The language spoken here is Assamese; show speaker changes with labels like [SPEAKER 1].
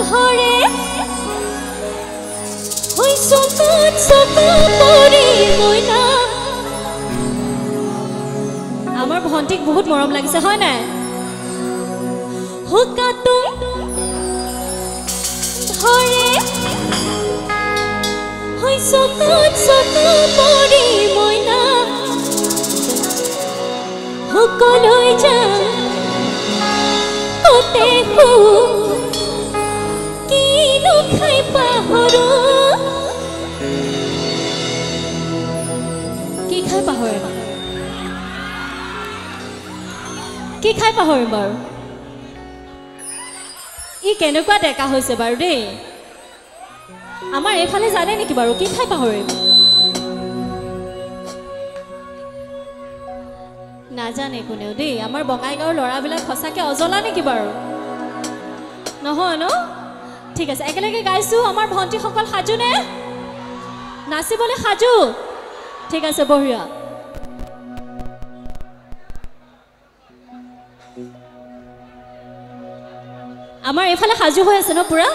[SPEAKER 1] ধৰে হৈ চকুত চকু পৰি মইনা আমাৰ ভণ্টিক বহুত মৰম লাগিছে হয় নাই হুকাটো ধৰে হৈ চকুত চকু পৰি মইনা হুকলৈ যাম কতে হু কিনো খাই পাহৰো কি খাই পাহৰিম কি খাই পাহৰিম বাৰু ই কেনেকুৱা ডেকা হৈছে বাৰু দেই আমাৰ এইফালে জানে নেকি বাৰু কি খাই পাহৰিম নাজানে কোনেও দেই আমাৰ বঙাইগাঁৱৰ ল'ৰাবিলাক সঁচাকৈ অজলা নেকি বাৰু নহয় ন ঠিক আছে একেলগে গাইছোঁ আমাৰ ভণ্টিসকল সাজুনে নাচিবলৈ সাজু ঠিক আছে বঢ়িয়া আমাৰ এইফালে সাজু হৈ আছে ন পুৰা